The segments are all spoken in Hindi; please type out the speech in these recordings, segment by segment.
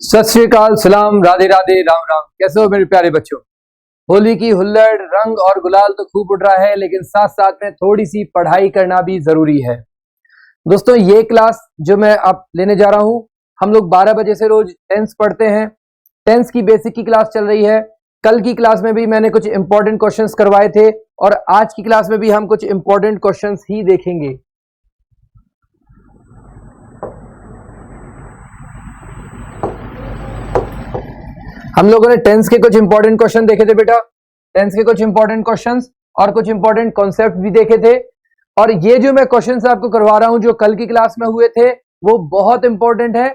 सत श्री अकाल, सलाम, राधे राधे, राम राम। कैसे हो मेरे प्यारे बच्चों? होली की हुल्लड़, रंग और गुलाल तो खूब उड़ रहा है, लेकिन साथ साथ में थोड़ी सी पढ़ाई करना भी जरूरी है। दोस्तों, ये क्लास जो मैं आप लेने जा रहा हूं, हम लोग 12 बजे से रोज टेंस पढ़ते हैं। टेंस की बेसिक की क्लास चल रही है। कल की क्लास में भी मैंने कुछ इंपॉर्टेंट क्वेश्चंस करवाए थे और आज की क्लास में भी हम कुछ इंपॉर्टेंट क्वेश्चंस ही देखेंगे। हम लोगों ने टेंस के कुछ इंपॉर्टेंट क्वेश्चन देखे थे बेटा, टेंस के कुछ इंपॉर्टेंट क्वेश्चंस और कुछ इंपॉर्टेंट कॉन्सेप्ट भी देखे थे। और ये जो मैं क्वेश्चंस आपको करवा रहा हूं जो कल की क्लास में हुए थे वो बहुत इंपॉर्टेंट है।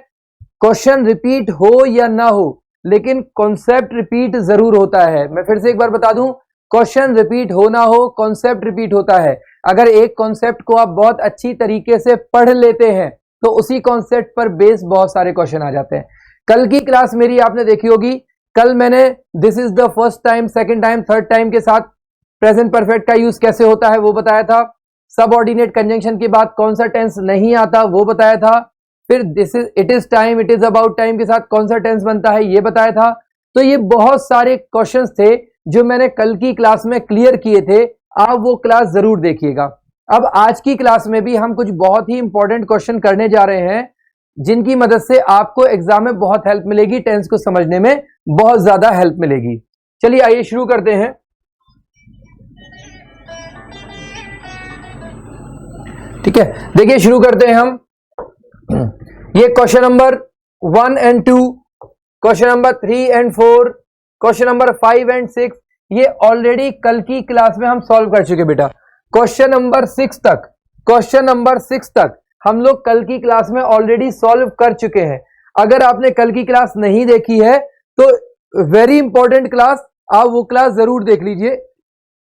क्वेश्चन रिपीट हो या ना हो, लेकिन कॉन्सेप्ट रिपीट जरूर होता है। मैं फिर से एक बार बता दूं, क्वेश्चन रिपीट हो ना हो, कॉन्सेप्ट रिपीट होता है। अगर एक कॉन्सेप्ट को आप बहुत अच्छी तरीके से पढ़ लेते हैं तो उसी कॉन्सेप्ट पर बेस बहुत सारे क्वेश्चन आ जाते हैं। कल की क्लास मेरी आपने देखी होगी। कल मैंने this is the first time, second time, third time के साथ प्रेजेंट परफेक्ट का यूज कैसे होता है वो बताया था। सबऑर्डिनेट कंजंक्शन के बाद कौन सा टेंस नहीं आता वो बताया था। फिर this is, it is time, it is about time के साथ कौन सा टेंस बनता है ये बताया था। तो ये बहुत सारे क्वेश्चंस थे जो मैंने कल की क्लास में क्लियर किए थे। आप वो क्लास जरूर देखिएगा। अब आज की क्लास में भी हम कुछ बहुत ही इंपॉर्टेंट क्वेश्चन करने जा रहे हैं जिनकी मदद से आपको एग्जाम में बहुत हेल्प मिलेगी, टेंस को समझने में बहुत ज्यादा हेल्प मिलेगी। चलिए आइए शुरू करते हैं। ठीक है, देखिए शुरू करते हैं हम। ये question number 1 and 2, question number 3 and 4, question number 5 and 6 ये ऑलरेडी कल की क्लास में हम सॉल्व कर चुके बेटा। क्वेश्चन नंबर 6 तक हम लोग कल की क्लास में ऑलरेडी सॉल्व कर चुके हैं। अगर आपने कल की क्लास नहीं देखी है तो वेरी इंपॉर्टेंट क्लास, आप वो क्लास जरूर देख लीजिए।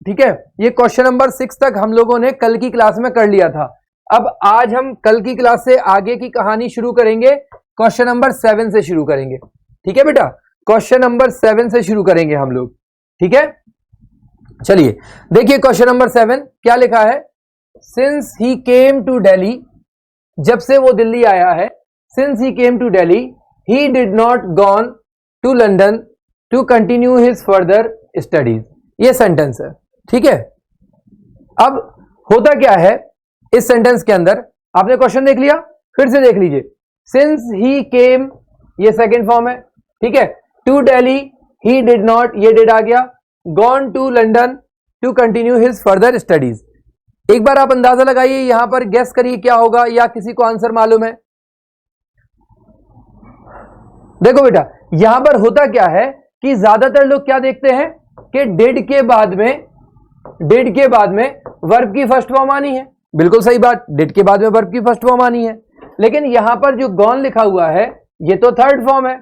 ठीक है, ये क्वेश्चन नंबर 6 तक हम लोगों ने कल की क्लास में कर लिया था। अब आज हम कल की क्लास से आगे की कहानी शुरू करेंगे। क्वेश्चन नंबर 7 से शुरू करेंगे। ठीक है बेटा, क्वेश्चन नंबर 7 से शुरू करेंगे हम लोग। ठीक है, चलिए देखिए क्वेश्चन नंबर 7 क्या लिखा है। Since he came to Delhi, जब से वो दिल्ली आया है, since he came to Delhi he did not gone to London to continue his further studies. ये सेंटेंस है। ठीक है, अब होता क्या है इस सेंटेंस के अंदर, आपने क्वेश्चन देख लिया, फिर से देख लीजिए। सिंस ही केम, ये सेकंड फॉर्म है। ठीक है, to Delhi he did not, ये डिड आ गया। Gone to London to continue his further studies. एक बार आप अंदाजा लगाइए, यहां पर गेस करिए क्या होगा, या किसी को आंसर मालूम है? देखो बेटा, यहां पर होता क्या है कि ज्यादातर लोग क्या देखते हैं कि डिड के बाद में वर्ब की फर्स्ट फॉर्म आनी है। बिल्कुल सही बात, डिड के बाद में वर्ब की फर्स्ट फॉर्म आनी है। लेकिन यहां पर जो गॉन लिखा हुआ है ये तो थर्ड फॉर्म है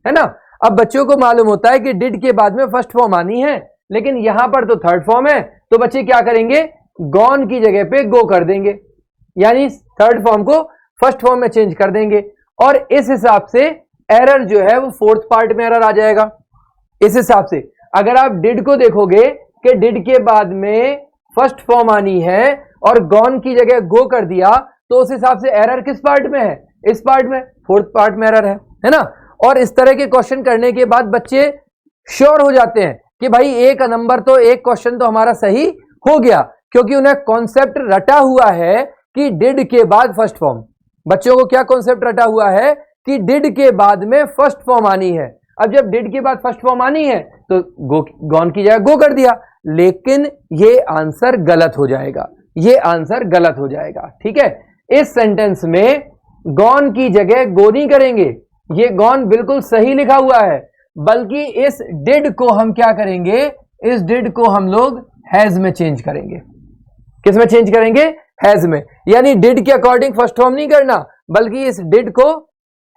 ना। अब बच्चों को मालूम होता है कि डिड के बाद में फर्स्ट फॉर्म आनी है, लेकिन यहां पर तो थर्ड फॉर्म है, तो बच्चे क्या करेंगे, गॉन की जगह पे गो कर देंगे, यानी थर्ड फॉर्म को फर्स्ट फॉर्म में चेंज कर देंगे। और इस हिसाब से एरर जो है वो फोर्थ पार्ट में एरर आ जाएगा। इस हिसाब से अगर आप डिड को देखोगे कि डिड के बाद में फर्स्ट फॉर्म आनी है और गॉन की जगह गो कर दिया, तो उस हिसाब से एरर किस पार्ट में है, इस पार्ट में, फोर्थ पार्ट में एरर है ना। और इस तरह के क्वेश्चन करने के बाद बच्चे श्योर हो जाते हैं कि भाई एक नंबर तो, एक क्वेश्चन तो हमारा सही हो गया, क्योंकि उन्हें कॉन्सेप्ट रटा हुआ है कि डिड के बाद फर्स्ट फॉर्म। बच्चों को क्या कॉन्सेप्ट रटा हुआ है कि डिड के बाद में फर्स्ट फॉर्म आनी है। अब जब डिड के बाद फर्स्ट फॉर्म आनी है तो गॉन की जगह गो कर दिया, लेकिन ये आंसर गलत हो जाएगा, ये आंसर गलत हो जाएगा। ठीक है, इस सेंटेंस में गॉन की जगह गो नहीं करेंगे, ये गॉन बिल्कुल सही लिखा हुआ है, बल्कि इस डिड को हम क्या करेंगे, इस डिड को हम लोग हैज में चेंज करेंगे। किस में चेंज करेंगे, हैज में। यानी डिड के अकॉर्डिंग फर्स्ट फॉर्म नहीं करना, बल्कि इस डिड को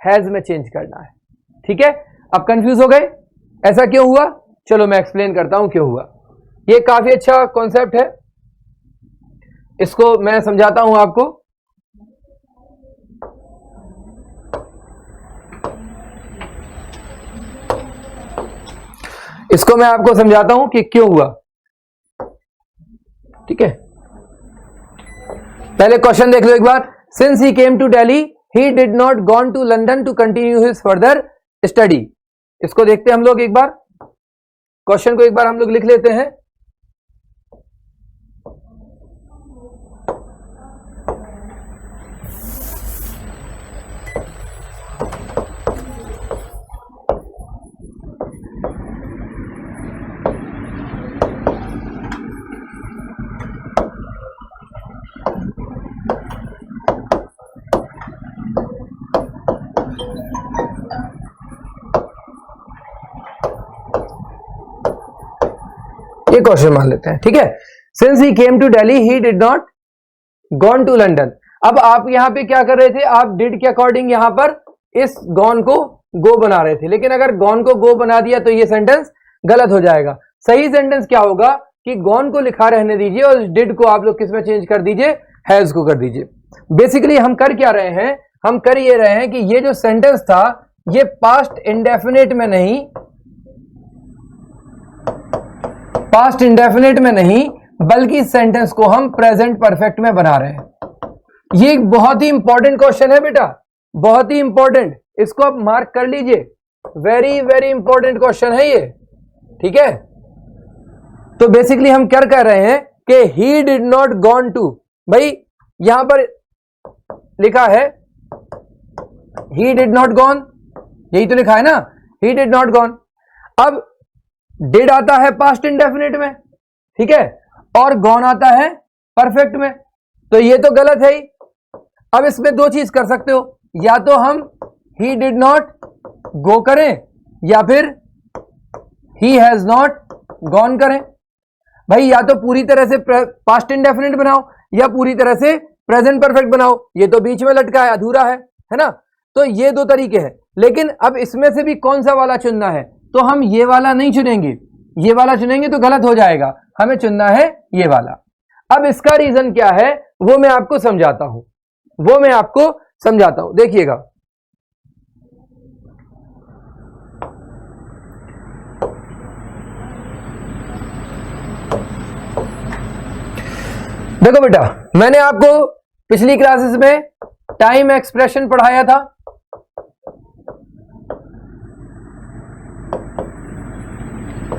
हैज में चेंज करना है। ठीक है, अब कंफ्यूज हो गए, ऐसा क्यों हुआ? चलो मैं एक्सप्लेन करता हूं क्यों हुआ। ये काफी अच्छा कॉन्सेप्ट है, इसको मैं समझाता हूं आपको। इसको मैं आपको समझाता हूं कि क्यों हुआ। ठीक है, पहले क्वेश्चन देख लो एक बार। Since he came to Delhi he did not gone to London to continue his further study. इसको देखते हैं हम लोग एक बार, क्वेश्चन को एक बार हम लोग लिख लेते हैं। ये क्वेश्चन मान लेते हैं, ठीक है। Since he came to Delhi he did not gone to London. अब आप यहां पे क्या कर रहे थे, आप डिड के अकॉर्डिंग यहां पर इस गॉन को गो बना रहे थे, लेकिन अगर गॉन को गो बना दिया तो ये सेंटेंस गलत हो जाएगा। सही सेंटेंस क्या होगा कि गॉन को लिखा रहने दीजिए और डिड को आप लोग किस में चेंज कर दीजिए, हैज को कर दीजिए। बेसिकली हम कर क्या रहे हैं, हम कर ये रहे हैं कि ये जो सेंटेंस था ये पास्ट इंडेफिनिट में नहीं, पास्ट इंडेफिनिट में नहीं बल्कि इस सेंटेंस को हम प्रेजेंट परफेक्ट में बना रहे हैं। ये एक बहुत ही इंपॉर्टेंट क्वेश्चन है बेटा, बहुत ही इंपॉर्टेंट, इसको आप मार्क कर लीजिए। वेरी वेरी इंपॉर्टेंट क्वेश्चन है ये, ठीक है। तो बेसिकली हम क्या कर रहे हैं कि he did not gone to, भाई यहां पर लिखा है ही डिड नॉट गॉन, यही तो लिखा है ना, ही डिड नॉट गॉन। अब डिड आता है पास्ट इंडेफिनिट में, ठीक है, और गॉन आता है परफेक्ट में, तो ये तो गलत है ही। अब इसमें दो चीज कर सकते हो, या तो हम ही डिड नॉट गो करें या फिर ही हैज नॉट गॉन करें। भाई या तो पूरी तरह से पास्ट इंडेफिनिट बनाओ या पूरी तरह से प्रेजेंट परफेक्ट बनाओ, ये तो बीच में लटका है, अधूरा है ना। तो ये दो तरीके हैं, लेकिन अब इसमें से भी कौन सा वाला चुनना है, तो हम ये वाला नहीं चुनेंगे, ये वाला चुनेंगे तो गलत हो जाएगा, हमें चुनना है ये वाला। अब इसका रीजन क्या है वो मैं आपको समझाता हूं, वो मैं आपको समझाता हूं, देखिएगा। देखो बेटा, मैंने आपको पिछली क्लासेस में टाइम एक्सप्रेशन पढ़ाया था,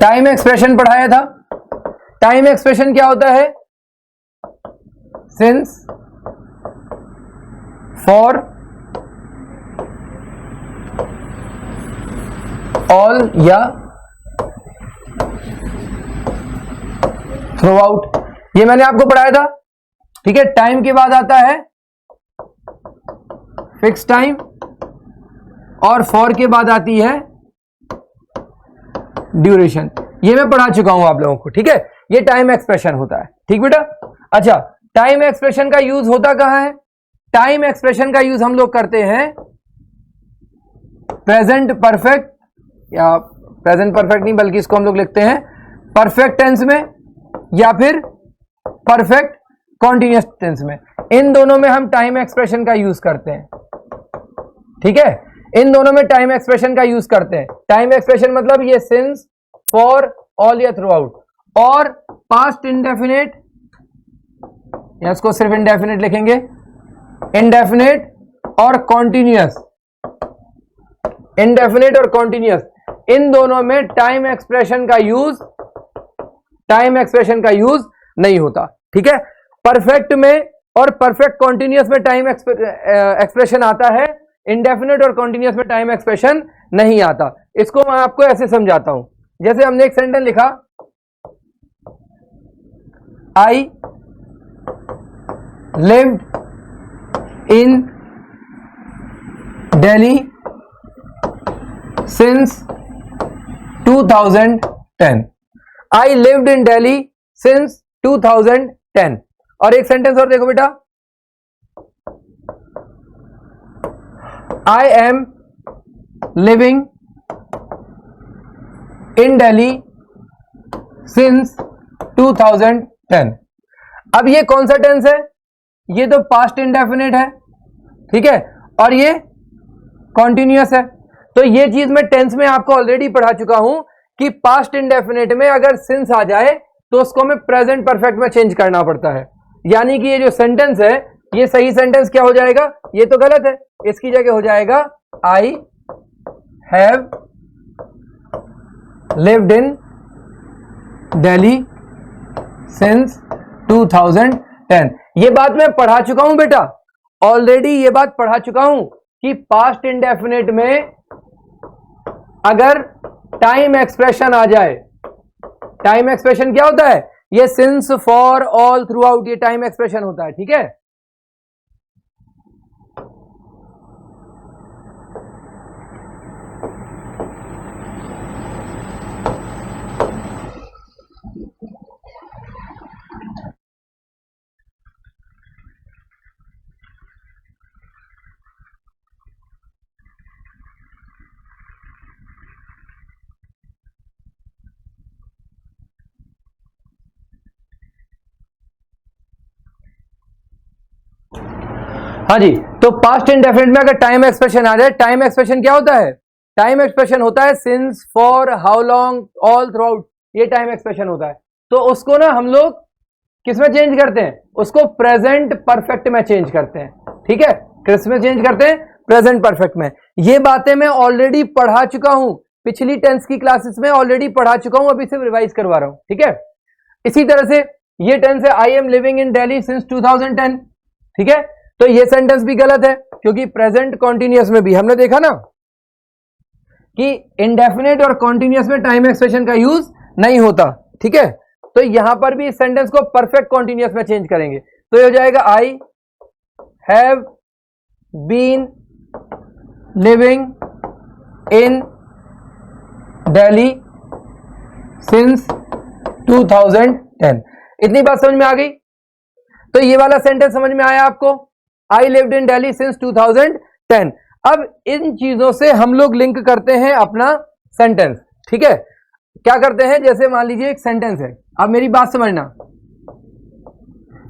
टाइम एक्सप्रेशन पढ़ाया था। टाइम एक्सप्रेशन क्या होता है, सिंस, फॉर, ऑल या थ्रू आउट, ये मैंने आपको पढ़ाया था, ठीक है। टाइम के बाद आता है फिक्स टाइम और फॉर के बाद आती है ड्यूरेशन, ये मैं पढ़ा चुका हूं आप लोगों को, ठीक है। ये टाइम एक्सप्रेशन होता है, ठीक बेटा। अच्छा, टाइम एक्सप्रेशन का यूज होता कहां है, टाइम एक्सप्रेशन का यूज हम लोग करते हैं प्रेजेंट परफेक्ट, या प्रेजेंट परफेक्ट नहीं बल्कि इसको हम लोग लिखते हैं परफेक्ट टेंस में या फिर परफेक्ट कॉन्टिन्यूअस टेंस में। इन दोनों में हम टाइम एक्सप्रेशन का यूज करते हैं, ठीक है। इन दोनों में टाइम एक्सप्रेशन का यूज करते हैं। टाइम एक्सप्रेशन मतलब ये सिंस, फॉर, ऑल या थ्रू आउट, और पास्ट इंडेफिनिट, या इसको सिर्फ इंडेफिनिट लिखेंगे, इंडेफिनिट और कॉन्टिन्यूअस, इंडेफिनिट और कॉन्टिन्यूअस, इन दोनों में टाइम एक्सप्रेशन का यूज, टाइम एक्सप्रेशन का यूज नहीं होता, ठीक है। परफेक्ट में और परफेक्ट कॉन्टिन्यूअस में टाइम एक्सप्रेशन आता है, इंडेफिनिट और कॉन्टिन्यूअस में टाइम एक्सप्रेशन नहीं आता। इसको मैं आपको ऐसे समझाता हूं, जैसे हमने एक सेंटेंस लिखा, I lived in Delhi since 2010, I lived in Delhi since 2010। और एक सेंटेंस और देखो बेटा, I am living in Delhi since 2010। अब ये कौन सा टेंस है, ये तो पास्ट इंडेफिनिट है, ठीक है, और ये कॉन्टिन्यूअस है। तो ये चीज मैं टेंस में आपको ऑलरेडी पढ़ा चुका हूं कि पास्ट इंडेफिनिट में अगर सिंस आ जाए तो उसको हमें प्रेजेंट परफेक्ट में चेंज करना पड़ता है। यानी कि ये जो सेंटेंस है ये सही सेंटेंस क्या हो जाएगा, ये तो गलत है, इसकी जगह हो जाएगा I have lived in Delhi since 2010। ये बात मैं पढ़ा चुका हूं बेटा, ऑलरेडी ये बात पढ़ा चुका हूं कि पास्ट इंडेफिनिट में अगर टाइम एक्सप्रेशन आ जाए, टाइम एक्सप्रेशन क्या होता है, ये since, for, all, through out, ये टाइम एक्सप्रेशन होता है, ठीक है। हाँ जी, तो पास्ट इंडेफिनिट में अगर टाइम एक्सप्रेशन आ जाए, टाइम एक्सप्रेशन क्या होता है, टाइम एक्सप्रेशन होता है since, for, how long, all, through out, ये टाइम एक्सप्रेशन होता है। तो उसको ना हम लोग किस में चेंज करते हैं, उसको प्रेजेंट परफेक्ट में चेंज करते हैं, ठीक है। किस में चेंज करते हैं, प्रेजेंट परफेक्ट में। ये बातें मैं ऑलरेडी पढ़ा चुका हूं, पिछली टेंस की क्लासेस में ऑलरेडी पढ़ा चुका हूं, अभी सिर्फ रिवाइज करवा रहा हूं, ठीक है। इसी तरह से ये टेंस है, I am living in Delhi since 2010, ठीक है। तो ये सेंटेंस भी गलत है, क्योंकि प्रेजेंट कॉन्टिन्यूअस में भी हमने देखा ना कि इंडेफिनिट और कॉन्टिन्यूअस में टाइम एक्सप्रेशन का यूज नहीं होता, ठीक है। तो यहां पर भी इस सेंटेंस को परफेक्ट कॉन्टिन्यूअस में चेंज करेंगे, तो ये हो जाएगा I have been living in Delhi since 2010। इतनी बात समझ में आ गई। तो ये वाला सेंटेंस समझ में आया आपको, I lived in Delhi since 2010। अब इन चीजों से हम लोग लिंक करते हैं अपना सेंटेंस, ठीक है। क्या करते हैं, जैसे मान लीजिए एक सेंटेंस है, अब मेरी बात समझना,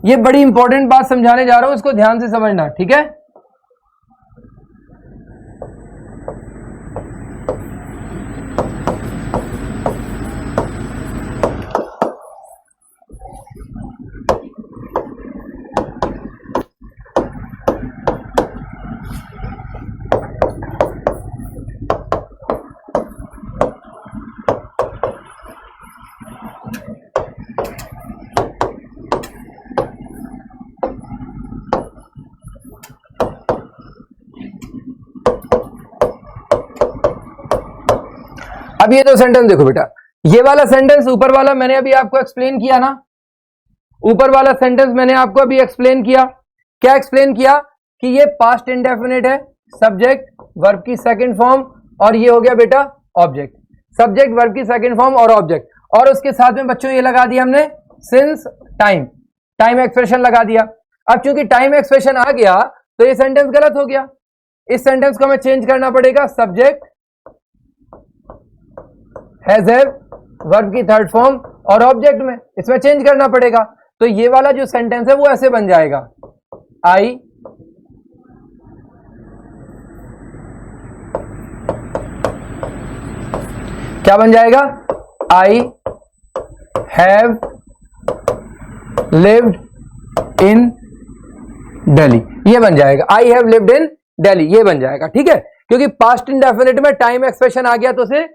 ये बड़ी इंपॉर्टेंट बात समझाने जा रहा हूं, इसको ध्यान से समझना, ठीक है। अब ये तो सेंटेंस देखो बेटा, ये वाला सेंटेंस ऊपर वाला मैंने अभी आपको एक्सप्लेन किया ना, ऊपर वाला सेंटेंस मैंने आपको अभी एक्सप्लेन किया। क्या एक्सप्लेन किया कि ये पास्ट इंडेफिनिट है, सब्जेक्ट वर्ब की सेकंड फॉर्म, और ये हो गया बेटा ऑब्जेक्ट, सब्जेक्ट वर्ब की सेकंड फॉर्म और ऑब्जेक्ट, और उसके साथ में बच्चों ये लगा दिया हमने सिंस, टाइम, टाइम एक्सप्रेशन लगा दिया। अब चूंकि टाइम एक्सप्रेशन आ गया तो ये सेंटेंस गलत हो गया, इस सेंटेंस को हमें चेंज करना पड़ेगा, सब्जेक्ट हैज हैव वर्ब की थर्ड फॉर्म और ऑब्जेक्ट में इसमें चेंज करना पड़ेगा। तो ये वाला जो सेंटेंस है वो ऐसे बन जाएगा, आई क्या बन जाएगा, I have lived in Delhi, ये बन जाएगा, I have lived in Delhi, ये बन जाएगा, ठीक है। क्योंकि पास्ट इंडेफिनिट में टाइम एक्सप्रेशन आ गया तो उसे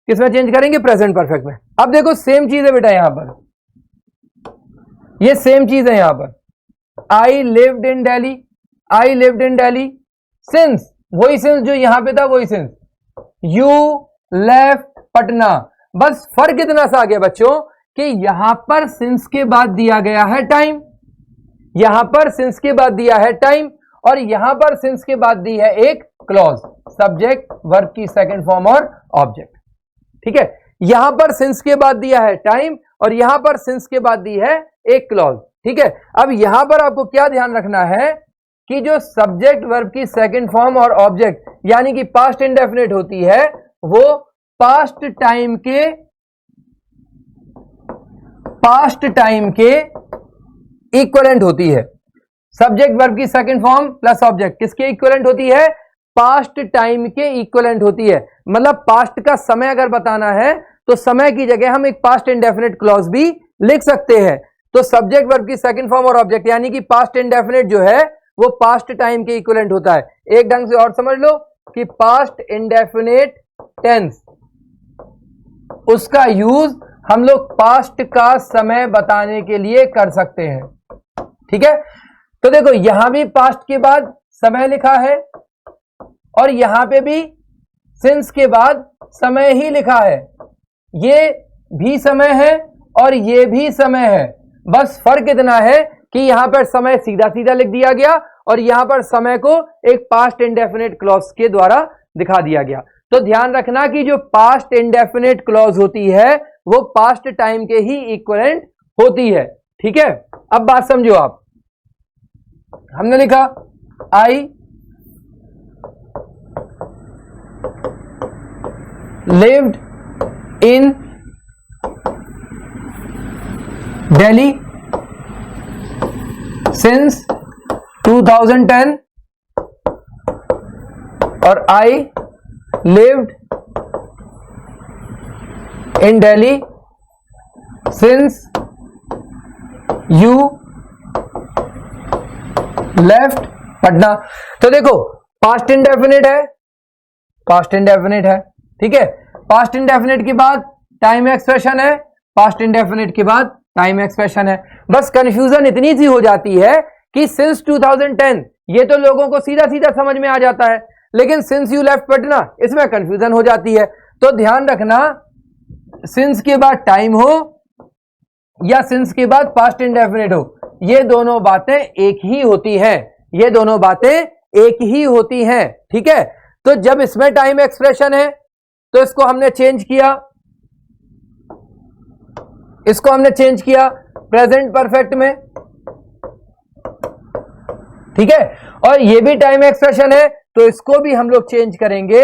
किसमें चेंज करेंगे, प्रेजेंट परफेक्ट में। अब देखो सेम चीज है बेटा, यहां पर ये सेम चीज है, यहां पर I lived in Delhi, I lived in Delhi since, वही सिंस जो यहां पे था वही सिंस, यू लेफ्ट पटना। बस फर्क इतना सा आ गया बच्चों कि यहां पर सिंस के बाद दिया गया है टाइम, यहां पर सिंस के बाद दिया है टाइम, और यहां पर सिंस के बाद दी है एक क्लॉज, सब्जेक्ट वर्ब की सेकंड फॉर्म और ऑब्जेक्ट, ठीक है। यहां पर सिंस के बाद दिया है टाइम और यहां पर सिंस के बाद दी है एक क्लॉज, ठीक है। अब यहां पर आपको क्या ध्यान रखना है कि जो सब्जेक्ट वर्ब की सेकंड फॉर्म और ऑब्जेक्ट यानी कि पास्ट इंडेफिनिट होती है वो पास्ट टाइम के इक्विवेलेंट होती है। सब्जेक्ट वर्ब की सेकंड फॉर्म प्लस ऑब्जेक्ट किसके इक्विवेलेंट होती है, पास्ट टाइम के इक्विवेलेंट होती है। मतलब पास्ट का समय अगर बताना है तो समय की जगह हम एक पास्ट इंडेफिनिट क्लॉज भी लिख सकते हैं। तो सब्जेक्ट वर्ब की सेकंड फॉर्म और ऑब्जेक्ट यानी कि पास्ट इंडेफिनिट जो है वो पास्ट टाइम के इक्विवेलेंट होता है। एक ढंग से और समझ लो कि पास्ट इंडेफिनेट टेंस, उसका यूज हम लोग पास्ट का समय बताने के लिए कर सकते हैं। ठीक है, तो देखो यहां भी पास्ट के बाद समय लिखा है और यहां पे भी सिंस के बाद समय ही लिखा है। ये भी समय है और ये भी समय है, बस फर्क इतना है कि यहां पर समय सीधा सीधा लिख दिया गया और यहां पर समय को एक पास्ट इंडेफिनेट क्लॉज के द्वारा दिखा दिया गया। तो ध्यान रखना कि जो पास्ट इंडेफिनेट क्लॉज होती है वो पास्ट टाइम के ही इक्विवेलेंट होती है। ठीक है, अब बात समझो आप। हमने लिखा I lived in Delhi since 2010 और I lived in Delhi since you left Patna. तो देखो पास्ट इंडेफिनिट है, पास्ट इंडेफिनिट है। ठीक है, पास्ट इंडेफिनिट के बाद टाइम एक्सप्रेशन है, पास्ट इंडेफिनिट के बाद टाइम एक्सप्रेशन है। बस कंफ्यूजन इतनी सी हो जाती है कि सिंस 2010 ये तो लोगों को सीधा सीधा समझ में आ जाता है, लेकिन सिंस यू लेफ्ट पटना इसमें कंफ्यूजन हो जाती है। तो ध्यान रखना, सिंस के बाद टाइम हो या सिंस के बाद पास्ट इंडेफिनिट हो, ये दोनों बातें एक ही होती हैं, ये दोनों बातें एक ही होती हैं। ठीक है, तो जब इसमें टाइम एक्सप्रेशन है तो इसको हमने चेंज किया, इसको हमने चेंज किया प्रेजेंट परफेक्ट में। ठीक है, और ये भी टाइम एक्सप्रेशन है तो इसको भी हम लोग चेंज करेंगे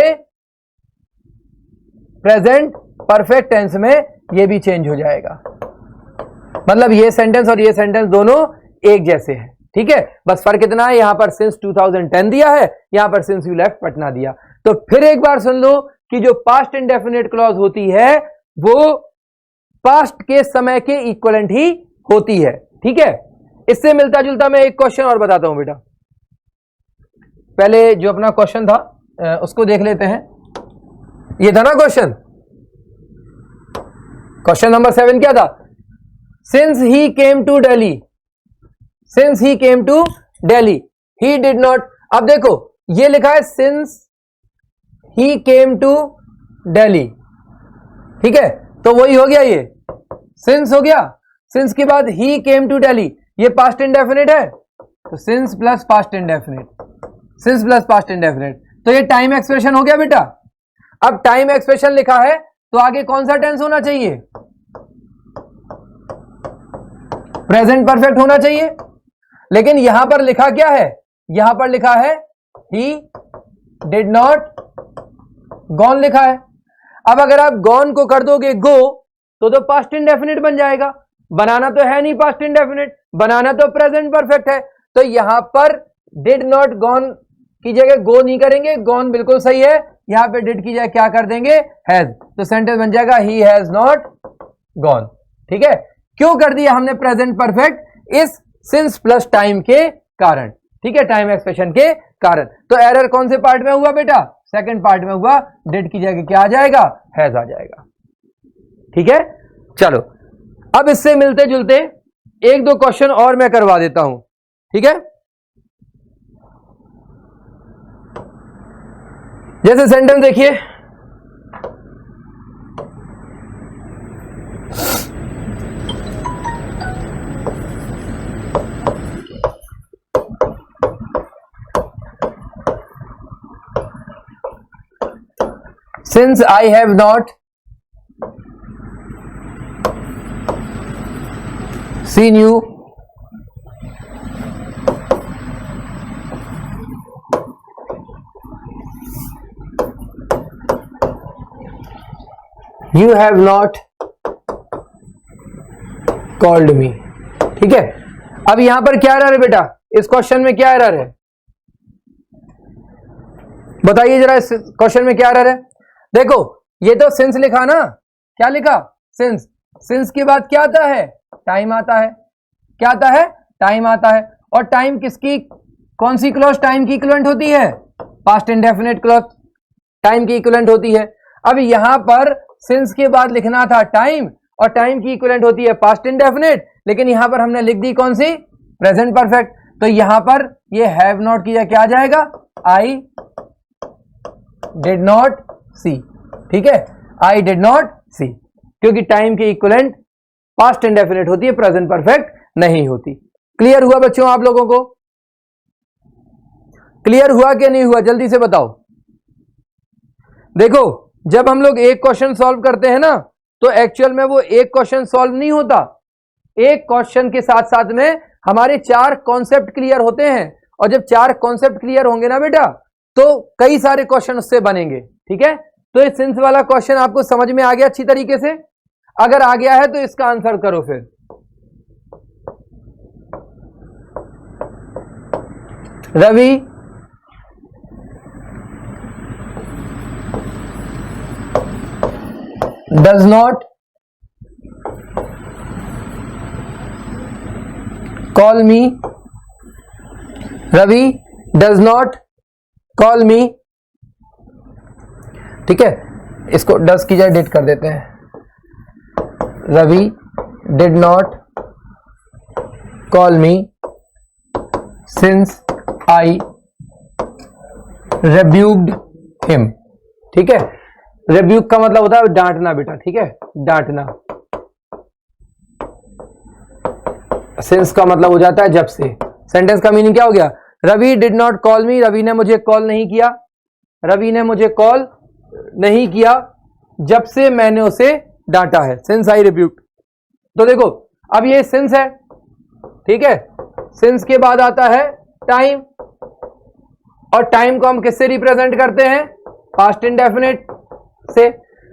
प्रेजेंट परफेक्ट टेंस में, ये भी चेंज हो जाएगा। मतलब ये सेंटेंस और ये सेंटेंस दोनों एक जैसे हैं। ठीक है, बस फर्क इतना है, यहां पर सिंस 2010 दिया है, यहां पर सिंस यू लेफ्ट पटना दिया। तो फिर एक बार सुन लो कि जो पास्ट इंडेफिनिट क्लॉज होती है वो पास्ट के समय के इक्विवेलेंट ही होती है। ठीक है, इससे मिलता जुलता मैं एक क्वेश्चन और बताता हूं बेटा। पहले जो अपना क्वेश्चन था उसको देख लेते हैं। ये था ना क्वेश्चन, क्वेश्चन नंबर 7 क्या था? Since he came to Delhi, since he came to Delhi he did not. अब देखो ये लिखा है since he came to Delhi. ठीक है, तो वही हो गया, ये सिंस हो गया, सिंस के बाद ही केम टू दिल्ली, ये पास्ट इंडेफिनिट है तो since plus past indefinite, since plus past indefinite, तो ये टाइम एक्सप्रेशन हो गया बेटा। अब टाइम एक्सप्रेशन लिखा है तो आगे कौन सा टेंस होना चाहिए? प्रेजेंट परफेक्ट होना चाहिए। लेकिन यहां पर लिखा क्या है? यहां पर लिखा है ही डिड नॉट गॉन लिखा है। अब अगर आप गॉन को कर दोगे गो तो पास्ट इंडेफिनिट बन जाएगा। बनाना तो है नहीं पास्ट इंडेफिनिट, बनाना तो प्रेजेंट परफेक्ट है। तो यहां पर डिड नॉट गॉन की जगह गो नहीं करेंगे, गॉन बिल्कुल सही है, यहां पे डिड की जगह क्या कर देंगे? हैज। तो सेंटेंस बन जाएगा ही हैज नॉट गॉन। ठीक है, क्यों कर दिया हमने प्रेजेंट परफेक्ट? इस सिंस प्लस टाइम के कारण। ठीक है, टाइम एक्सप्रेशन के कारण। तो एरर कौन से पार्ट में हुआ बेटा? सेकंड पार्ट में हुआ। डिड की जगह क्या आ जाएगा? हैज आ जाएगा। ठीक है, चलो अब इससे मिलते जुलते एक दो क्वेश्चन और मैं करवा देता हूं। ठीक है, जैसे सेंटेंस देखिए, since I have not seen you you have not called me। ठीक है, अब यहां पर क्या एरर है बेटा? इस क्वेश्चन में क्या एरर है बताइए जरा, इस क्वेश्चन में क्या एरर है? देखो ये तो सिंस लिखा ना, क्या लिखा? सिंस। सिंस के बाद क्या आता है? टाइम आता है। क्या आता है? टाइम आता है। और टाइम किसकी, कौन सी क्लॉज टाइम की इक्विवेलेंट होती है? पास्ट इंडेफिनिट क्लॉज, टाइम की इक्विवेलेंट होती है। अब यहां पर सिंस के बाद लिखना था टाइम, और टाइम की इक्विवेलेंट होती है पास्ट इंडेफिनिट, लेकिन यहां पर हमने लिख दी कौन सी, प्रेजेंट परफेक्ट। तो यहां पर ये हैव नॉट की क्या आ जाएगा, आई डिड नॉट सी। ठीक है, आई डिड नॉट सी, क्योंकि टाइम की इक्विवेलेंट पास्ट इंडेफिनिट होती है, प्रेजेंट परफेक्ट नहीं होती। क्लियर हुआ बच्चों आप लोगों को? क्लियर हुआ कि नहीं हुआ, जल्दी से बताओ। देखो, जब हम लोग एक क्वेश्चन सॉल्व करते हैं ना, तो एक्चुअल में वो एक क्वेश्चन सॉल्व नहीं होता, एक क्वेश्चन के साथ साथ में हमारे 4 कॉन्सेप्ट क्लियर होते हैं, और जब 4 कॉन्सेप्ट क्लियर होंगे ना बेटा, तो कई सारे क्वेश्चन उससे बनेंगे। ठीक है, तो ये सिंस वाला क्वेश्चन आपको समझ में आ गया अच्छी तरीके से? अगर आ गया है तो इसका आंसर करो फिर। Ravi does not call me, Ravi does not call me। ठीक है, इसको डस की जाए डिड कर देते हैं। Ravi did not call me since I rebuked him. ठीक है, रेब्यूक का मतलब होता है डांटना बेटा। ठीक है, डांटना। सिंस का मतलब हो जाता है जब से। सेंटेंस का मीनिंग क्या हो गया, Ravi did not call me, Ravi ने मुझे कॉल नहीं किया, रवि ने मुझे कॉल नहीं किया जब से मैंने उसे डांटा है, सिंस आई रिब्यूक्ड। तो देखो, अब ये सिंस है। ठीक है, सिंस के बाद आता है टाइम, और टाइम को हम किससे रिप्रेजेंट करते हैं, पास्ट इंडेफिनिट से।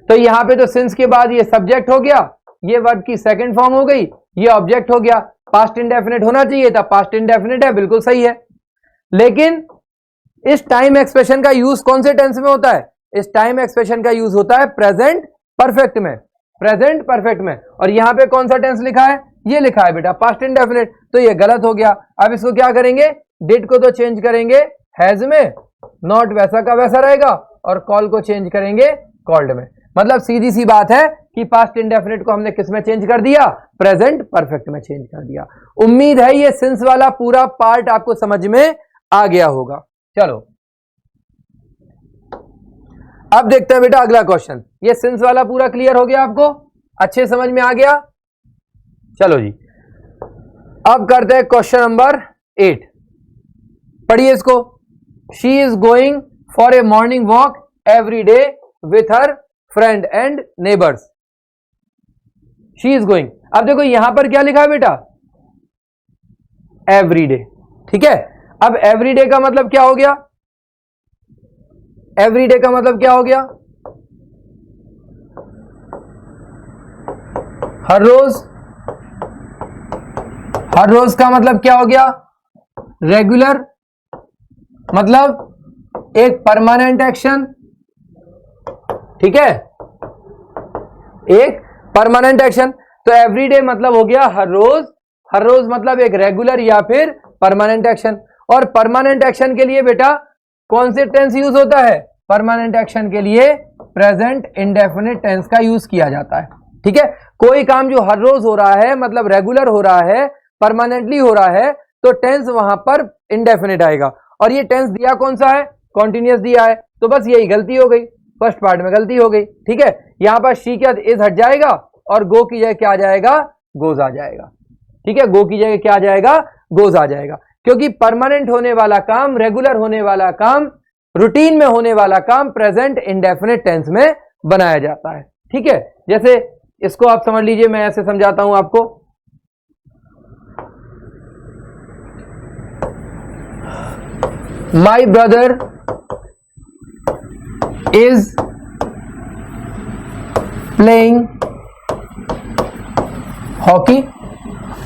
तो यहां पे तो सिंस के बाद ये सब्जेक्ट हो गया, ये वर्ब की सेकंड फॉर्म हो गई, ये ऑब्जेक्ट हो गया। पास्ट इंडेफिनिट होना चाहिए था, पास्ट इंडेफिनिट है, बिल्कुल सही है। लेकिन इस टाइम एक्सप्रेशन का यूज कौन से टेंस में होता है, इस टाइम एक्सप्रेशन का यूज होता है प्रेजेंट परफेक्ट में, प्रेजेंट परफेक्ट में। और यहां पे कौन सा टेंस लिखा है, ये लिखा है बेटा पास्ट इंडेफिनिट, तो ये गलत हो गया। अब इसको क्या करेंगे, डिड को तो चेंज करेंगे हैज में, नॉट वैसा का वैसा रहेगा, और कॉल को चेंज करेंगे कॉल्ड में। मतलब सीधी सी बात है कि पास्ट इंडेफिनिट को हमने किस में चेंज कर दिया, प्रेजेंट परफेक्ट में चेंज कर दिया। उम्मीद है ये सिंस वाला पूरा पार्ट आपको समझ में आ गया होगा। चलो अब देखते हैं बेटा अगला क्वेश्चन। ये सिंस वाला पूरा क्लियर हो गया, आपको अच्छे समझ में आ गया? चलो जी, अब करते हैं क्वेश्चन नंबर 8। पढ़िए इसको। She is going for a morning walk every day with her friend and neighbours. She is going, अब देखो यहां पर क्या लिखा है बेटा, एवरी डे। ठीक है, अब एवरी डे का मतलब क्या हो गया, एवरी डे का मतलब क्या हो गया, हर रोज। हर रोज का मतलब क्या हो गया, रेगुलर, मतलब एक परमानेंट एक्शन। ठीक है, एक परमानेंट एक्शन। तो एवरीडे मतलब हो गया हर रोज, हर रोज मतलब एक रेगुलर या फिर परमानेंट एक्शन। और परमानेंट एक्शन के लिए बेटा कौन से टेंस यूज होता है, परमानेंट एक्शन के लिए प्रेजेंट इंडेफिनिट टेंस का यूज किया जाता है। ठीक है, कोई काम जो हर रोज हो रहा है, मतलब रेगुलर हो रहा है, परमानेंटली हो रहा है, तो टेंस वहां पर इंडेफिनिट आएगा। और ये टेंस दिया कौन सा है, कॉन्टिन्यूअस दिया है। तो बस यही गलती हो गई, फर्स्ट पार्ट में गलती हो गई। ठीक है, यहां पर शी क्या इज हट जाएगा, और गो की जगह क्या आ जाएगा, गोज आ जाएगा। ठीक है, गो की जगह क्या आ जाएगा, गोज आ जाएगा। क्योंकि परमानेंट होने वाला काम, रेगुलर होने वाला काम, रूटीन में होने वाला काम प्रेजेंट इंडेफिनिट टेंस में बनाया जाता है। ठीक है, जैसे इसको आप समझ लीजिए, मैं ऐसे समझाता हूं आपको। My brother is playing hockey।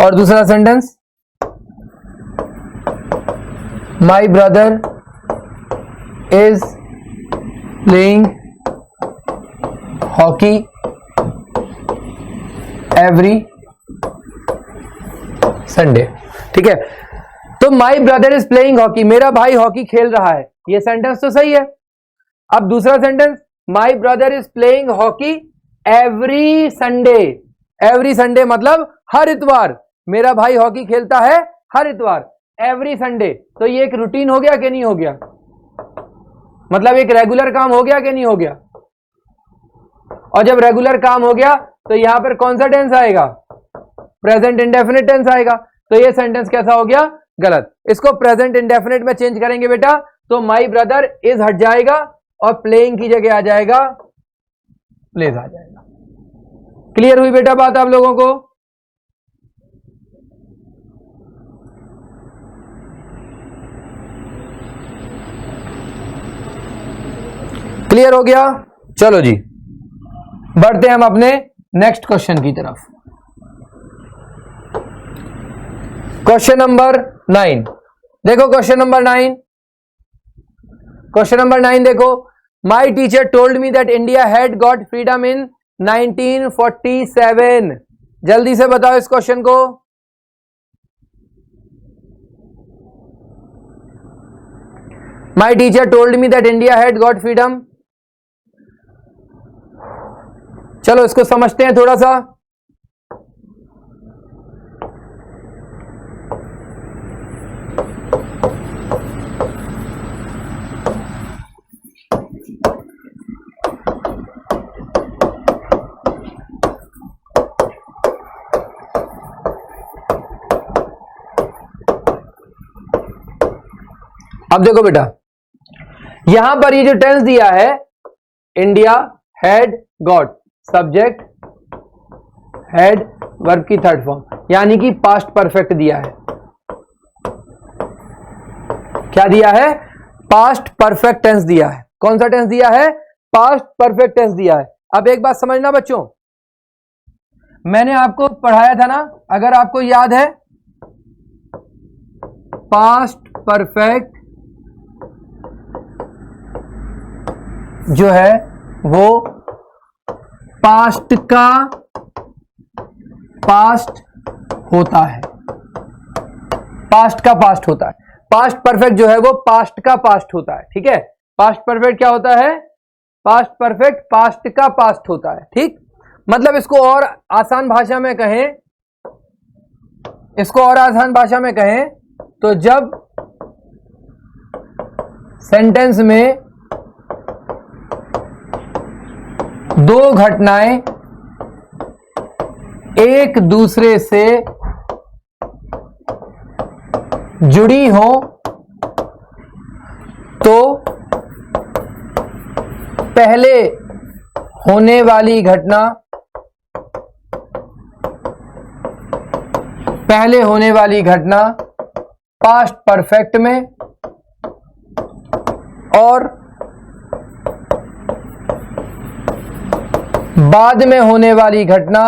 और दूसरा sentence, My brother is playing hockey every Sunday। ठीक है, तो my brother is playing hockey, मेरा भाई हॉकी खेल रहा है, ये सेंटेंस तो सही है। अब दूसरा sentence, my brother is playing hockey every Sunday, every Sunday मतलब हर इतवार, मेरा भाई हॉकी खेलता है हर इतवार, एवरी संडे। तो ये एक रूटीन हो गया कि नहीं हो गया, मतलब एक रेगुलर काम हो गया कि नहीं हो गया। और जब रेगुलर काम हो गया तो यहां पर कौन सा टेंस आएगा, प्रेजेंट इंडेफिनिट टेंस आएगा। तो ये सेंटेंस कैसा हो गया, गलत। इसको प्रेजेंट इंडेफिनिट में चेंज करेंगे बेटा, तो माई ब्रदर इज हट जाएगा और प्लेइंग की जगह आ जाएगा प्लेज आ जाएगा। क्लियर हुई बेटा बात आप लोगों को? क्लियर हो गया? चलो जी बढ़ते हैं हम अपने नेक्स्ट क्वेश्चन की तरफ। क्वेश्चन नंबर 9 देखो, क्वेश्चन नंबर 9, क्वेश्चन नंबर 9 देखो, my teacher told me that India had got freedom इन 1947। जल्दी से बताओ इस क्वेश्चन को। My teacher told me that India had got freedom, चलो इसको समझते हैं थोड़ा सा। अब देखो बेटा, यहां पर ये जो टेंस दिया है, India had got, subject had, verb की थर्ड फॉर्म, यानी कि पास्ट परफेक्ट दिया है। क्या दिया है? पास्ट परफेक्ट टेंस दिया है। कौन सा टेंस दिया है? पास्ट परफेक्ट टेंस दिया है। अब एक बात समझना बच्चों, मैंने आपको पढ़ाया था ना, अगर आपको याद है, पास्ट परफेक्ट जो है वो पास्ट का पास्ट होता है, पास्ट का पास्ट होता है। पास्ट परफेक्ट जो है वो पास्ट का पास्ट होता है, ठीक है। पास्ट परफेक्ट क्या होता है? पास्ट परफेक्ट पास्ट का पास्ट होता है, ठीक। मतलब इसको और आसान भाषा में कहें, इसको और आसान भाषा में कहें तो जब सेंटेंस में दो घटनाएं एक दूसरे से जुड़ी हो तो पहले होने वाली घटना, पहले होने वाली घटना पास्ट परफेक्ट में और बाद में होने वाली घटना,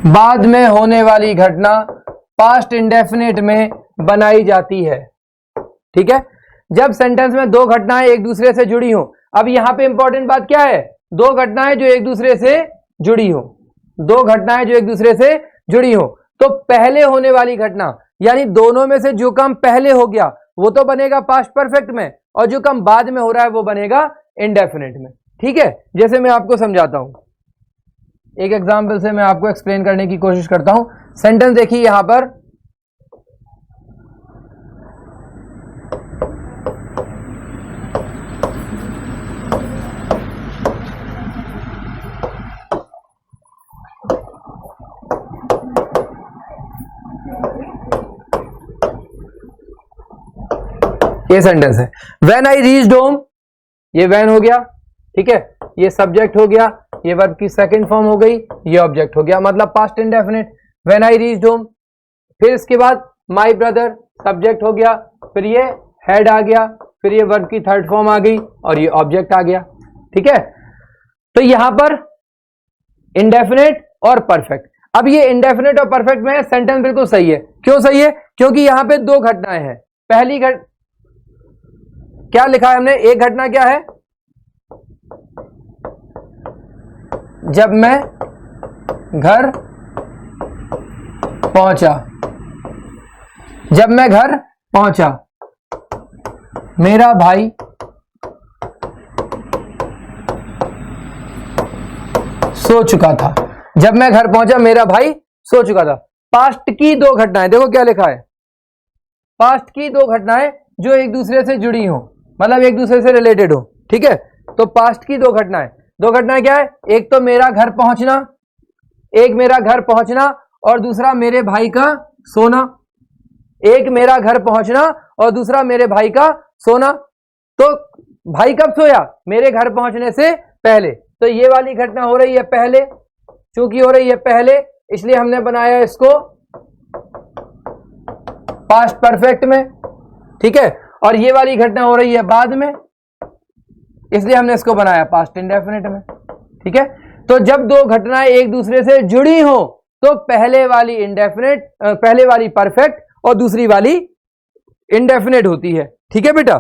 बाद में होने वाली घटना पास्ट इंडेफिनिट में बनाई जाती है, ठीक है। जब सेंटेंस में दो घटनाएं एक दूसरे से जुड़ी हो, अब यहां पे इंपॉर्टेंट बात क्या है? दो घटनाएं जो एक दूसरे से जुड़ी हो, दो घटनाएं जो एक दूसरे से जुड़ी हो, तो पहले होने वाली घटना यानी दोनों में से जो काम पहले हो गया वो तो बनेगा पास्ट परफेक्ट में, और जो काम बाद में हो रहा है वो बनेगा इंडेफिनिट में, ठीक है। जैसे मैं आपको समझाता हूं, एक एग्जांपल से मैं आपको एक्सप्लेन करने की कोशिश करता हूं। सेंटेंस देखिए यहां पर, ये सेंटेंस है, व्हेन आई रीच्ड होम, ये वैन हो गया, ठीक है, ये सब्जेक्ट हो गया, ये वर्ब की सेकंड फॉर्म हो गई, ये ऑब्जेक्ट हो गया, मतलब past indefinite, when I reached home. फिर इसके बाद माय ब्रदर सब्जेक्ट हो गया, फिर ये हैड आ गया, फिर ये वर्ब की थर्ड फॉर्म आ गई और ये ऑब्जेक्ट आ गया, ठीक है। तो यहां पर इंडेफिनिट और परफेक्ट। अब ये इंडेफिनिट और परफेक्ट में सेंटेंस बिल्कुल सही है। क्यों सही है? क्योंकि यहां पे दो घटनाएं हैं। पहली क्या लिखा है हमने? एक घटना क्या है? जब मैं घर पहुंचा, जब मैं घर पहुंचा मेरा भाई सो चुका था। जब मैं घर पहुंचा मेरा भाई सो चुका था। पास्ट की दो घटनाएं, देखो क्या लिखा है, पास्ट की दो घटनाएं जो एक दूसरे से जुड़ी हो, मतलब एक दूसरे से रिलेटेड हो, ठीक है। तो पास्ट की दो घटनाएं, दो घटनाएं क्या है, एक तो मेरा घर पहुंचना, एक मेरा घर पहुंचना और दूसरा मेरे भाई का सोना। एक मेरा घर पहुंचना और दूसरा मेरे भाई का सोना। तो भाई कब सोया, मेरे घर पहुंचने से पहले। तो ये वाली घटना हो रही है पहले, चूंकि हो रही है पहले इसलिए हमने बनाया इसको पास्ट परफेक्ट में, ठीक है। और ये वाली घटना हो रही है बाद में, इसलिए हमने इसको बनाया पास्ट इंडेफिनिट में, ठीक है। तो जब दो घटनाएं एक दूसरे से जुड़ी हो तो पहले वाली इंडेफिनिट, पहले वाली परफेक्ट और दूसरी वाली इंडेफिनिट होती है, ठीक है बेटा।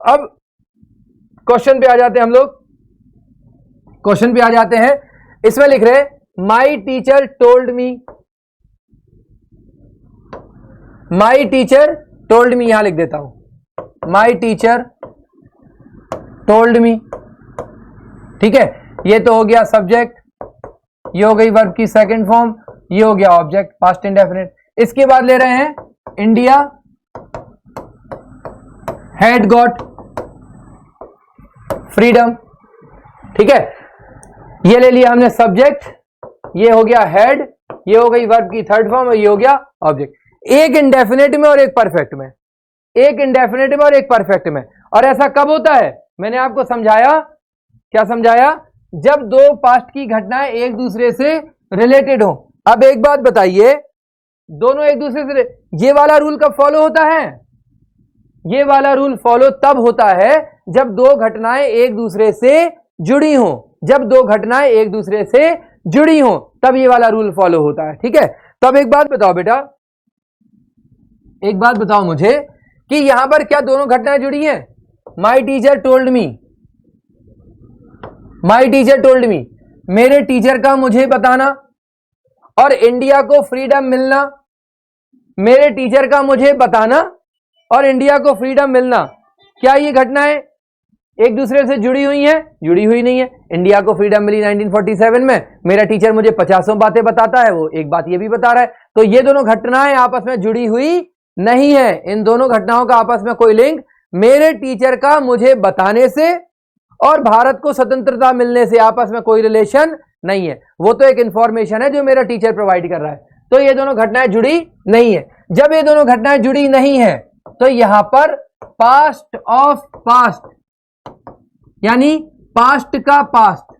अब क्वेश्चन पे आ जाते हैं हम लोग, क्वेश्चन पे आ जाते हैं। इसमें लिख रहे my teacher told me, my teacher told me, यहां लिख देता हूं माई टीचर टोल्ड मी, ठीक है। ये तो हो गया सब्जेक्ट, ये हो गई वर्ब की सेकंड फॉर्म, ये हो गया ऑब्जेक्ट पास्ट इंडेफिनिट। इसके बाद ले रहे हैं इंडिया हैड गॉट फ्रीडम, ठीक है। ये ले लिया हमने सब्जेक्ट, ये हो गया हैड, ये हो गई वर्ब की थर्ड फॉर्म और ये हो गया ऑब्जेक्ट। एक इंडेफिनिट में और एक परफेक्ट में, एक इंडेफिनिट में और एक परफेक्ट में। और ऐसा कब होता है, मैंने आपको समझाया, क्या समझाया, जब दो पास्ट की घटनाएं एक दूसरे से रिलेटेड हो। अब एक बात बताइए, दोनों एक दूसरे से, ये वाला रूल कब फॉलो होता है, ये वाला रूल फॉलो तब होता है जब दो घटनाएं एक दूसरे से जुड़ी हो, जब दो घटनाएं एक दूसरे से जुड़ी हो तब ये वाला रूल फॉलो होता है, ठीक है। तो अब एक बात बताओ बेटा, एक बात बताओ मुझे कि यहां पर क्या दोनों घटनाएं जुड़ी हैं, my teacher told me, my teacher told me, मेरे टीचर का मुझे बताना, और इंडिया को फ्रीडम मिलना, मेरे टीचर का मुझे बताना और इंडिया को फ्रीडम मिलना, क्या ये घटनाएं एक दूसरे से जुड़ी हुई हैं, जुड़ी हुई नहीं है। इंडिया को फ्रीडम मिली 1947 में, मेरा टीचर मुझे 50 बातें बताता है, वो एक बात ये भी बता रहा है, तो ये दोनों घटनाएं आपस में जुड़ी हुई नहीं है। इन दोनों घटनाओं का आपस में कोई लिंक मेरे टीचर का मुझे बताने से और भारत को स्वतंत्रता मिलने से आपस में कोई रिलेशन नहीं है। वो तो एक इंफॉर्मेशन है जो मेरा टीचर प्रोवाइड कर रहा है, तो ये दोनों घटनाएं जुड़ी नहीं है। जब ये दोनों घटनाएं जुड़ी नहीं है तो यहां पर पास्ट ऑफ पास्ट, यानी पास्ट का पास्ट,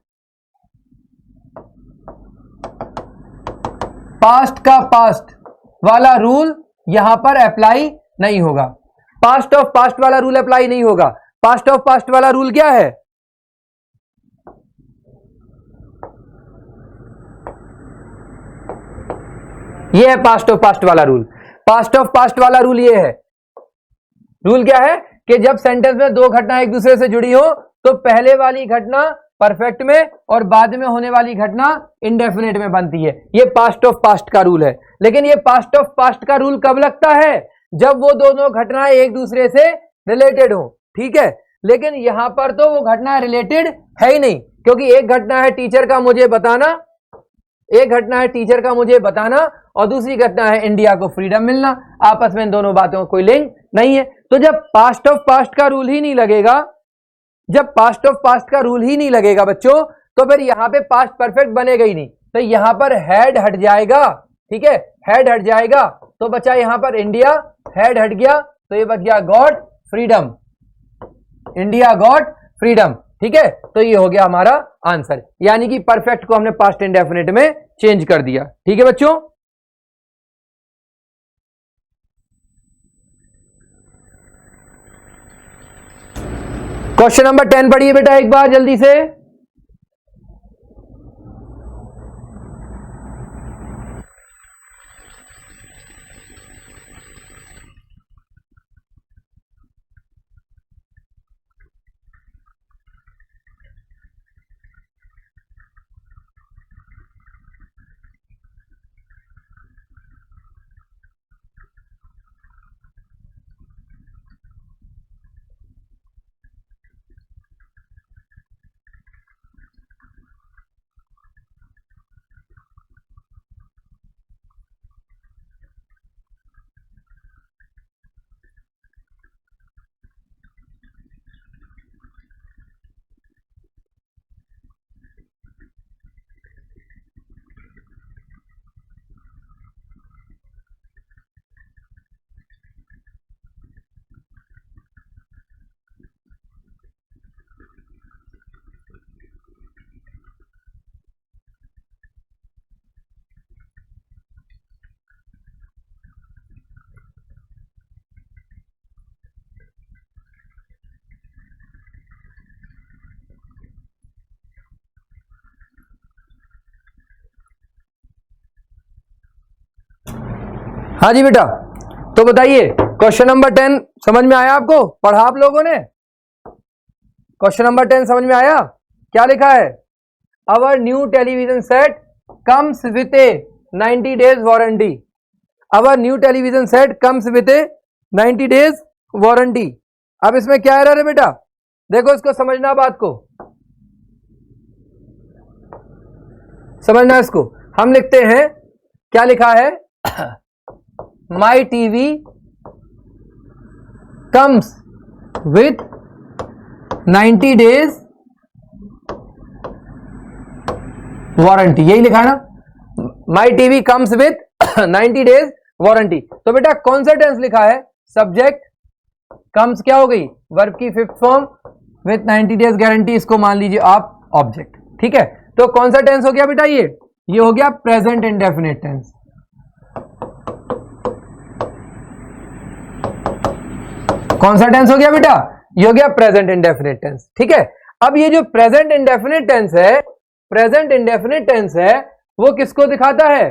पास्ट का पास्ट वाला रूल यहां पर अप्लाई नहीं होगा। पास्ट ऑफ पास्ट वाला रूल अप्लाई नहीं होगा। पास्ट ऑफ पास्ट वाला रूल क्या है, ये है पास्ट ऑफ पास्ट वाला रूल। पास्ट ऑफ पास्ट वाला रूल ये है, रूल क्या है कि जब सेंटेंस में दो घटना एक दूसरे से जुड़ी हो तो पहले वाली घटना परफेक्ट में और बाद में होने वाली घटना इंडेफिनिट में बनती है। ये पास्ट ऑफ पास्ट का रूल है। लेकिन ये पास्ट ऑफ पास्ट का रूल कब लगता है, जब वो दोनों घटनाएं एक दूसरे से रिलेटेड हो, ठीक है। लेकिन यहां पर तो वो घटना रिलेटेड है ही नहीं, क्योंकि एक घटना है टीचर का मुझे बताना, एक घटना है टीचर का मुझे बताना और दूसरी घटना है इंडिया को फ्रीडम मिलना। आपस में इन दोनों बातों का कोई लिंक नहीं है। तो जब पास्ट ऑफ पास्ट का रूल ही नहीं लगेगा, जब पास्ट ऑफ पास्ट का रूल ही नहीं लगेगा बच्चों, तो फिर यहां पे पास्ट परफेक्ट बनेगा ही नहीं। तो यहां पर हैड हट जाएगा, ठीक है, हैड हट जाएगा तो बचा यहां पर इंडिया, हैड हट गया तो ये बच गया got freedom, India got freedom, ठीक है। तो ये हो गया हमारा आंसर, यानी कि परफेक्ट को हमने पास्ट इंडेफिनिट में चेंज कर दिया, ठीक है बच्चों। क्वेश्चन नंबर 10 पढ़िए बेटा एक बार जल्दी से। हाँ जी बेटा, तो बताइए क्वेश्चन नंबर 10 समझ में आया आपको? पढ़ा आप लोगों ने? क्वेश्चन नंबर 10 समझ में आया? क्या लिखा है? Our new television set comes with A 90 days warranty. Our new television set comes with A 90 days warranty. अब इसमें क्या एरर है बेटा? देखो इसको समझना, बात को समझना। इसको हम लिखते हैं, क्या लिखा है? My TV comes with 90 days warranty, यही लिखा है ना? My TV comes with 90 days warranty. तो बेटा कौन सा टेंस लिखा है? सब्जेक्ट, कम्स क्या हो गई? वर्ब की fifth form, with 90 days guarantee, इसको मान लीजिए आप ऑब्जेक्ट। ठीक है, तो कौन सा टेंस हो गया बेटा? ये हो गया प्रेजेंट इंडेफिनिट टेंस। कौन सा टेंस हो गया बेटा? ये हो गया प्रेजेंट इंडेफिनिट टेंस। ठीक है, अब ये जो प्रेजेंट इंडेफिनिट टेंस है, प्रेजेंट इंडेफिनिट टेंस है, वो किसको दिखाता है?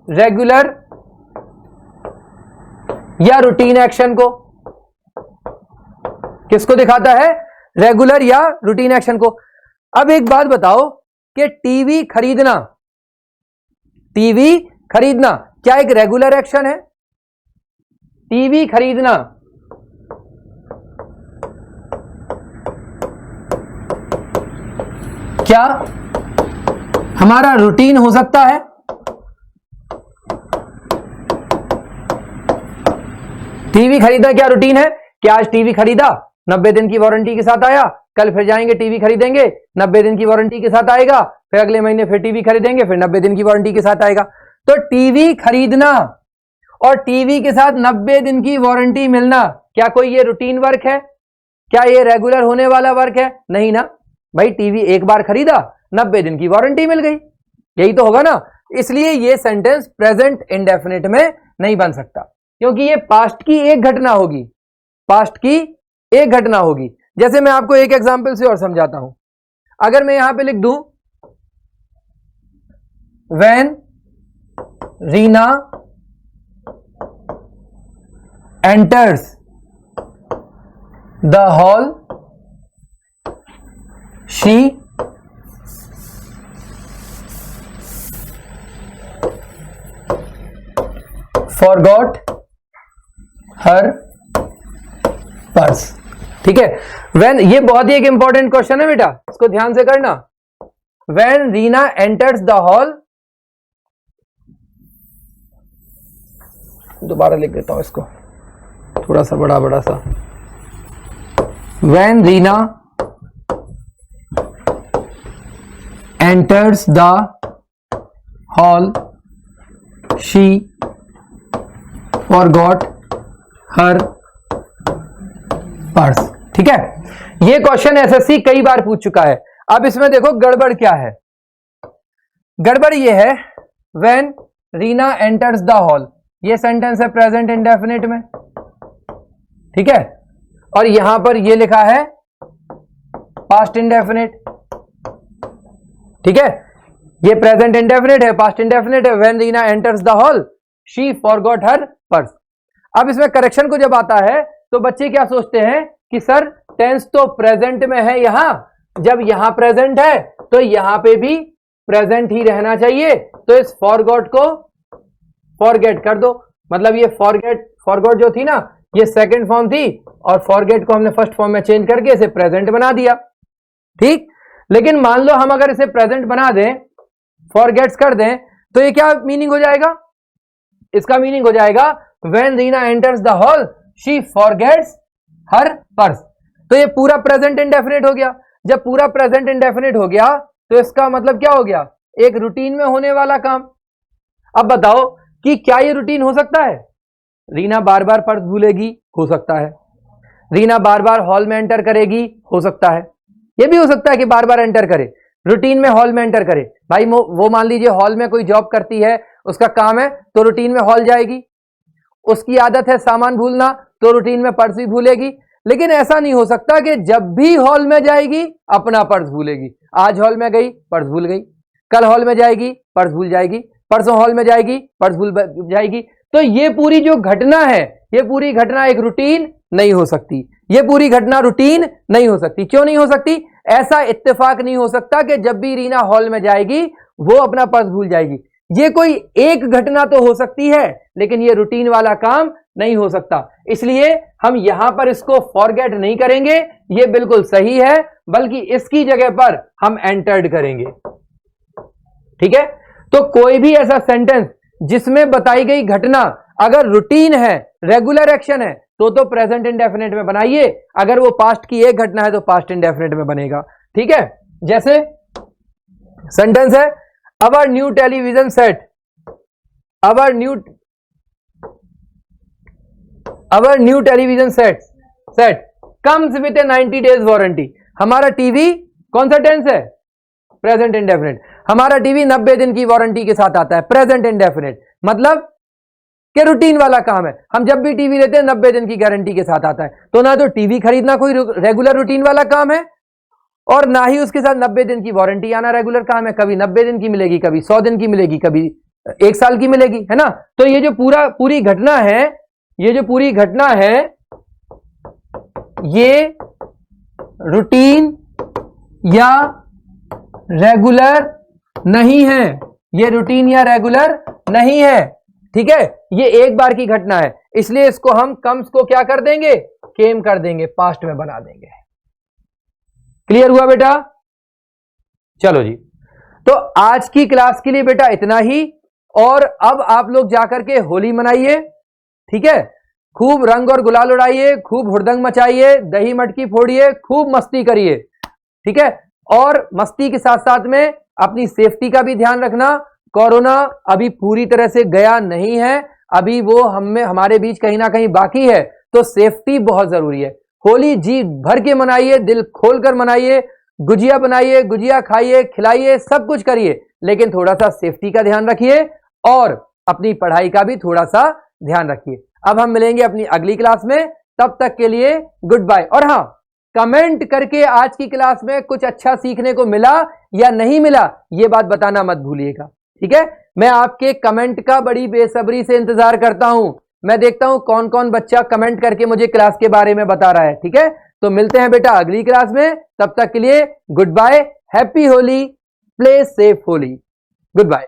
रेगुलर या रूटीन एक्शन को। किसको दिखाता है? रेगुलर या रूटीन एक्शन को। अब एक बात बताओ कि टीवी खरीदना क्या एक रेगुलर एक्शन है? टीवी खरीदना क्या हमारा रूटीन हो सकता है? टीवी खरीदना क्या रूटीन है? क्या आज टीवी खरीदा, 90 दिन की वारंटी के साथ आया, कल फिर जाएंगे टीवी खरीदेंगे, 90 दिन की वारंटी के साथ आएगा, फिर अगले महीने फिर टीवी खरीदेंगे, फिर 90 दिन की वारंटी के साथ आएगा। तो टीवी खरीदना और टीवी के साथ 90 दिन की वारंटी मिलना, क्या कोई ये रूटीन वर्क है? क्या ये रेगुलर होने वाला वर्क है? नहीं ना भाई, टीवी एक बार खरीदा, 90 दिन की वारंटी मिल गई, यही तो होगा ना। इसलिए ये सेंटेंस प्रेजेंट इंडेफिनिट में नहीं बन सकता, क्योंकि ये पास्ट की एक घटना होगी, पास्ट की एक घटना होगी। जैसे मैं आपको एक एग्जांपल से और समझाता हूं। अगर मैं यहां पे लिख दूं, when Reena enters the hall she forgot her purse. ठीक है, व्हेन, ये बहुत ही एक इंपॉर्टेंट क्वेश्चन है बेटा, इसको ध्यान से करना। When Reena enters the hall, दोबारा लिख देता हूं इसको थोड़ा सा बड़ा सा। When Reena enters the hall she forgot her purse. ठीक है, ये क्वेश्चन एसएससी कई बार पूछ चुका है। अब इसमें देखो गड़बड़ क्या है। गड़बड़ ये है, when Reena enters the hall, ये सेंटेंस है प्रेजेंट इंडेफिनिट में, ठीक है, और यहां पर ये लिखा है पास्ट इंडेफिनिट। ठीक है, ये प्रेजेंट इंडेफिनिट है, पास्ट इंडेफिनिट है। When Reena enters the hall she forgot her purse. अब इसमें करेक्शन को जब आता है तो बच्चे क्या सोचते हैं कि सर टेंस तो प्रेजेंट में है, यहां जब यहां प्रेजेंट है तो यहां पे भी प्रेजेंट ही रहना चाहिए, तो इस फॉरगॉट को फॉरगेट कर दो। मतलब ये फॉरगॉट जो थी ना, ये सेकंड फॉर्म थी, और फॉरगेट को हमने फर्स्ट फॉर्म में चेंज करके इसे प्रेजेंट बना दिया। ठीक, लेकिन मान लो हम अगर इसे प्रेजेंट बना दें, फॉरगेट्स कर दें, तो ये क्या मीनिंग हो जाएगा? इसका मीनिंग हो जाएगा when Reena enters the hall she forgets her purse. तो ये पूरा प्रेजेंट इंडेफिनिट हो गया। जब पूरा प्रेजेंट इंडेफिनिट हो गया तो इसका मतलब क्या हो गया? एक रूटीन में होने वाला काम। अब बताओ कि क्या ये रूटीन हो सकता है? रीना बार बार पर्स भूलेगी, हो सकता है। रीना बार बार हॉल में एंटर करेगी, हो सकता है। ये भी हो सकता है कि बार बार एंटर करे, रूटीन में हॉल में एंटर करे। भाई वो मान लीजिए हॉल में कोई जॉब करती है, उसका काम है, तो रूटीन में हॉल जाएगी। उसकी आदत है सामान भूलना, तो रूटीन में पर्स भी भूलेगी। लेकिन ऐसा नहीं हो सकता कि जब भी हॉल में जाएगी अपना पर्स भूलेगी। आज हॉल में गई, पर्स भूल गई, कल हॉल में जाएगी, पर्स भूल जाएगी, परसों हॉल में जाएगी, परसों जाएगी। तो ये पूरी जो घटना है, ये पूरी घटना एक रूटीन नहीं हो सकती। ये पूरी घटना रूटीन नहीं हो सकती। क्यों नहीं हो सकती? ऐसा इत्तेफाक नहीं हो सकता कि जब भी रीना हॉल में जाएगी वो अपना पर्स भूल जाएगी। ये कोई एक घटना तो हो सकती है, लेकिन ये रूटीन वाला काम नहीं हो सकता। इसलिए हम यहां पर इसको फॉरगेट नहीं करेंगे, ये बिल्कुल सही है, बल्कि इसकी जगह पर हम एंटर्ड करेंगे। ठीक है? तो कोई भी ऐसा सेंटेंस जिसमें बताई गई घटना अगर रूटीन है, रेगुलर एक्शन है, तो प्रेजेंट इंडेफिनिट में बनाइए। अगर वो पास्ट की एक घटना है तो पास्ट इंडेफिनिट में बनेगा। ठीक है? जैसे सेंटेंस है, our new television set, our new television set comes with A 90 days warranty. हमारा टीवी कौन सा टेंस है? Present indefinite. हमारा टीवी 90 दिन की वारंटी के साथ आता है, प्रेजेंट इंडेफिनिट। मतलब कि रूटीन वाला काम है। हम जब भी टीवी लेते हैं 90 दिन की गारंटी के साथ आता है। तो ना तो टीवी खरीदना कोई रेगुलर रूटीन वाला काम है, और ना ही उसके साथ 90 दिन की वारंटी आना रेगुलर काम है। कभी 90 दिन की मिलेगी, कभी 100 दिन की मिलेगी, कभी 1 साल की मिलेगी, है ना? तो ये जो पूरी घटना है, ये जो पूरी घटना है, ये रूटीन या रेगुलर नहीं है। ये रूटीन या रेगुलर नहीं है। ठीक है? ये एक बार की घटना है, इसलिए इसको हम कम्स को क्या कर देंगे? केम कर देंगे, पास्ट में बना देंगे। क्लियर हुआ बेटा? चलो जी, तो आज की क्लास के लिए बेटा इतना ही। और अब आप लोग जाकर के होली मनाइए। ठीक है? खूब रंग और गुलाल उड़ाइए, खूब हुड़दंग मचाइए, दही मटकी फोड़िए, खूब मस्ती करिए। ठीक है? और मस्ती के साथ साथ में अपनी सेफ्टी का भी ध्यान रखना। कोरोना अभी पूरी तरह से गया नहीं है, अभी वो हमारे बीच कहीं ना कहीं बाकी है, तो सेफ्टी बहुत जरूरी है। होली जी भर के मनाइए, दिल खोलकर मनाइए, गुजिया बनाइए, गुजिया खाइए, खिलाइए, सब कुछ करिए, लेकिन थोड़ा सा सेफ्टी का ध्यान रखिए और अपनी पढ़ाई का भी थोड़ा सा ध्यान रखिए। अब हम मिलेंगे अपनी अगली क्लास में, तब तक के लिए गुड बाय। और हाँ, कमेंट करके आज की क्लास में कुछ अच्छा सीखने को मिला या नहीं मिला, ये बात बताना मत भूलिएगा। ठीक है? मैं आपके कमेंट का बड़ी बेसब्री से इंतजार करता हूं। मैं देखता हूं कौन कौन बच्चा कमेंट करके मुझे क्लास के बारे में बता रहा है। ठीक है? तो मिलते हैं बेटा अगली क्लास में, तब तक के लिए goodbye, happy Holi, play safe Holi, good bye.